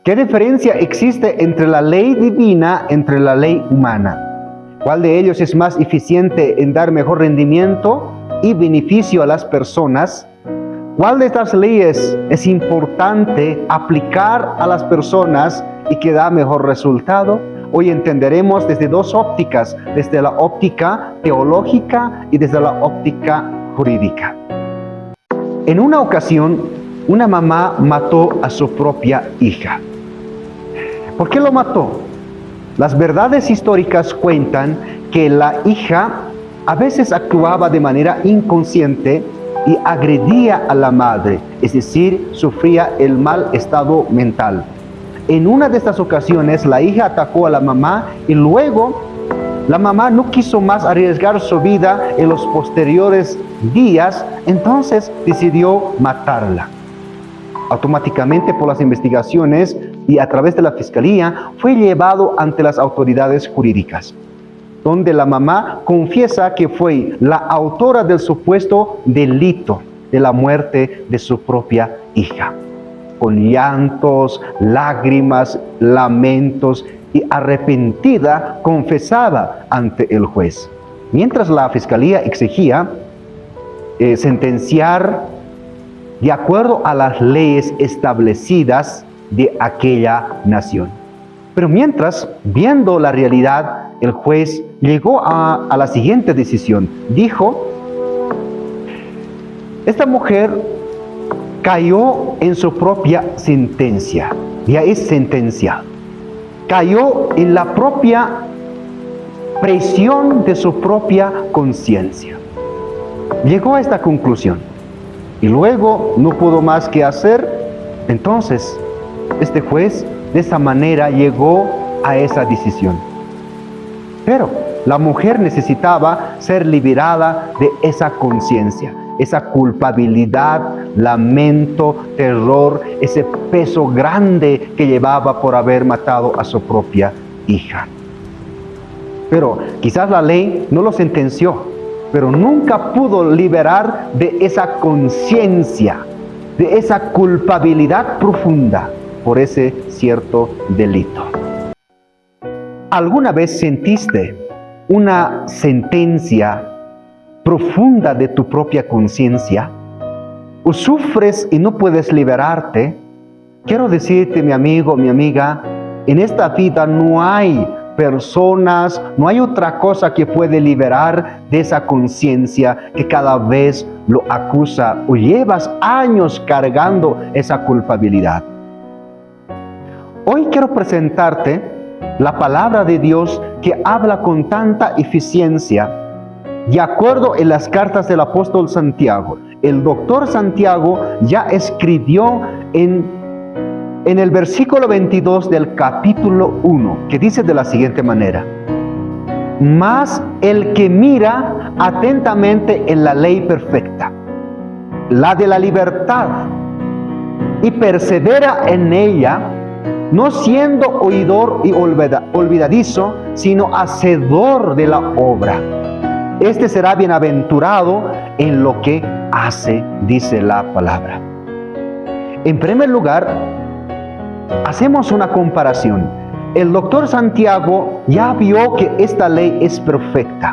¿Qué diferencia existe entre la ley divina, entre la ley humana? ¿Cuál de ellos es más eficiente en dar mejor rendimiento y beneficio a las personas? ¿Cuál de estas leyes es importante aplicar a las personas y que da mejor resultado? Hoy entenderemos desde dos ópticas, desde la óptica teológica y desde la óptica jurídica. En una ocasión, una mamá mató a su propia hija. ¿Por qué lo mató? Las verdades históricas cuentan que la hija a veces actuaba de manera inconsciente y agredía a la madre, es decir, sufría el mal estado mental. En una de estas ocasiones, la hija atacó a la mamá y luego la mamá no quiso más arriesgar su vida en los posteriores días, entonces decidió matarla. Automáticamente, por las investigaciones y a través de la fiscalía, fue llevado ante las autoridades jurídicas, donde la mamá confiesa que fue la autora del supuesto delito de la muerte de su propia hija. Con llantos, lágrimas, lamentos y arrepentida confesaba ante el juez. Mientras la fiscalía exigía sentenciar de acuerdo a las leyes establecidas de aquella nación. Pero mientras, viendo la realidad, el juez llegó a la siguiente decisión. Dijo, esta mujer cayó en su propia sentencia, ya es sentenciada. Cayó en la propia presión de su propia conciencia. Llegó a esta conclusión y luego no pudo más que hacer. Entonces, este juez de esa manera llegó a esa decisión. Pero la mujer necesitaba ser liberada de esa conciencia, esa culpabilidad, lamento, terror, ese peso grande que llevaba por haber matado a su propia hija. Pero quizás la ley no lo sentenció, pero nunca pudo liberar de esa conciencia, de esa culpabilidad profunda por ese cierto delito. ¿Alguna vez sentiste una sentencia profunda de tu propia conciencia? ¿O sufres y no puedes liberarte? Quiero decirte, mi amigo, mi amiga, en esta vida no hay personas, no hay otra cosa que puede liberar de esa conciencia que cada vez lo acusa o llevas años cargando esa culpabilidad. Hoy quiero presentarte la palabra de Dios que habla con tanta eficiencia, de acuerdo en las cartas del apóstol Santiago. El doctor Santiago ya escribió en el versículo 22 del capítulo 1, que dice de la siguiente manera: mas el que mira atentamente en la ley perfecta, la de la libertad, y persevera en ella, no siendo oidor y olvidadizo, sino hacedor de la obra, este será bienaventurado en lo que hace, dice la palabra. En primer lugar, hacemos una comparación. El doctor Santiago ya vio que esta ley es perfecta.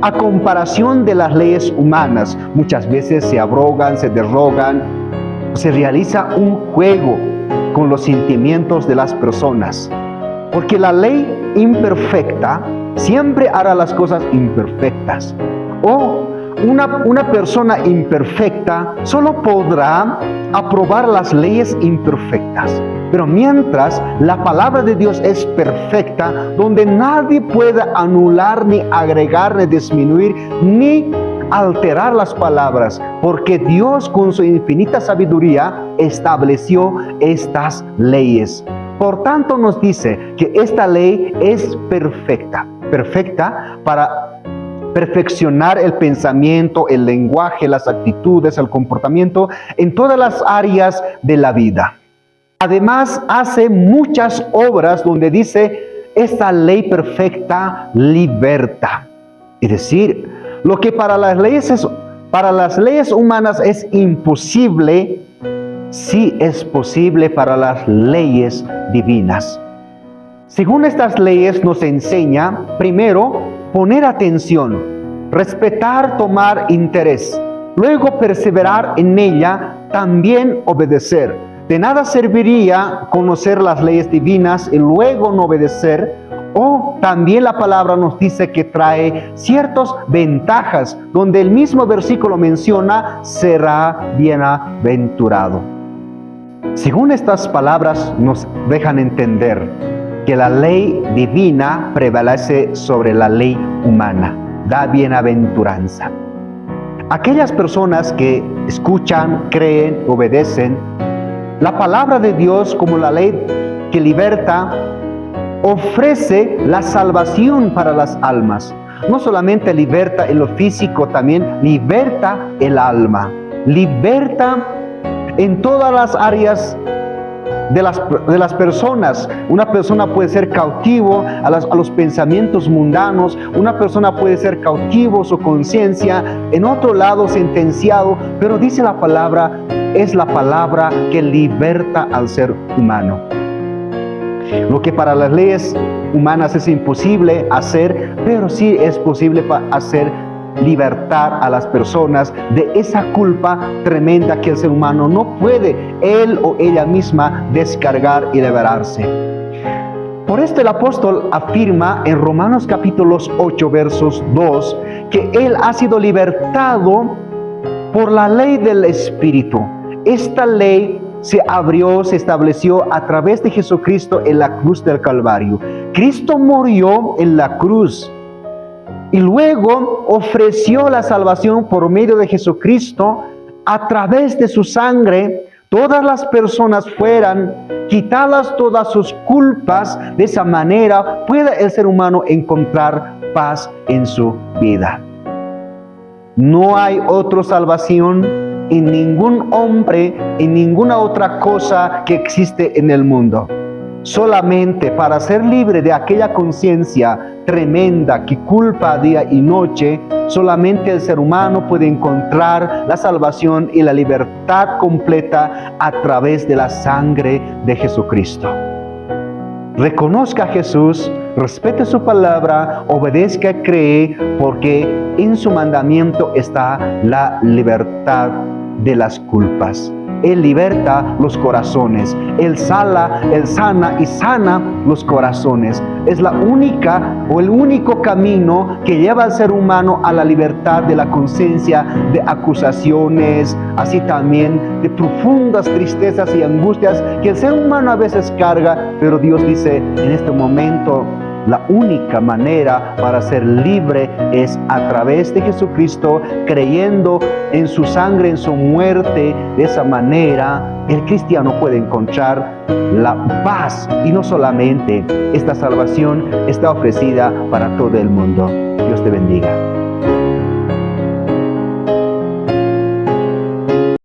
A comparación de las leyes humanas, muchas veces se abrogan, se derrogan, se realiza un juego con los sentimientos de las personas. Porque la ley imperfecta siempre hará las cosas imperfectas. O una persona imperfecta solo podrá aprobar las leyes imperfectas. Pero mientras la palabra de Dios es perfecta, donde nadie puede anular, ni agregar, ni disminuir, ni alterar las palabras, porque Dios con su infinita sabiduría estableció estas leyes. Por tanto nos dice que esta ley es perfecta para perfeccionar el pensamiento, el lenguaje, las actitudes, el comportamiento en todas las áreas de la vida. Además, hace muchas obras donde dice, esta ley perfecta liberta. Es decir, lo que para las leyes humanas es imposible, sí es posible para las leyes divinas. Según estas leyes nos enseña, primero, poner atención, respetar, tomar interés, luego perseverar en ella, también obedecer. De nada serviría conocer las leyes divinas y luego no obedecer, o también la palabra nos dice que trae ciertas ventajas, donde el mismo versículo menciona, será bienaventurado. Según estas palabras nos dejan entender que la ley divina prevalece sobre la ley humana, da bienaventuranza. Aquellas personas que escuchan, creen, obedecen, la palabra de Dios como la ley que liberta, ofrece la salvación para las almas. No solamente liberta en lo físico, también liberta el alma. Liberta en todas las áreas de las personas. Una persona puede ser cautivo a los pensamientos mundanos. Una persona puede ser cautivo a su conciencia. En otro lado sentenciado. Pero dice la palabra, es la palabra que liberta al ser humano. Lo que para las leyes humanas es imposible hacer, pero sí es posible hacer, libertar a las personas de esa culpa tremenda que el ser humano no puede, él o ella misma, descargar y liberarse. Por esto el apóstol afirma en Romanos capítulos 8, versos 2, que él ha sido libertado por la ley del Espíritu. Esta ley se abrió, se estableció a través de Jesucristo en la cruz del Calvario. Cristo murió en la cruz y luego ofreció la salvación por medio de Jesucristo. A través de su sangre, todas las personas fueran quitadas todas sus culpas. De esa manera puede el ser humano encontrar paz en su vida. No hay otra salvación en ningún hombre, en ninguna otra cosa que existe en el mundo. Solamente para ser libre de aquella conciencia tremenda que culpa día y noche, solamente el ser humano puede encontrar la salvación y la libertad completa a través de la sangre de Jesucristo. Reconozca a Jesús, respete su palabra, obedezca, cree, porque en su mandamiento está la libertad de las culpas. Él liberta los corazones. Él sana y sana los corazones. Es la única o el único camino que lleva al ser humano a la libertad de la conciencia, de acusaciones, así también de profundas tristezas y angustias que el ser humano a veces carga. Pero Dios dice, en este momento, la única manera para ser libre es a través de Jesucristo, creyendo en su sangre, en su muerte. De esa manera, el cristiano puede encontrar la paz. Y no solamente, esta salvación está ofrecida para todo el mundo. Dios te bendiga.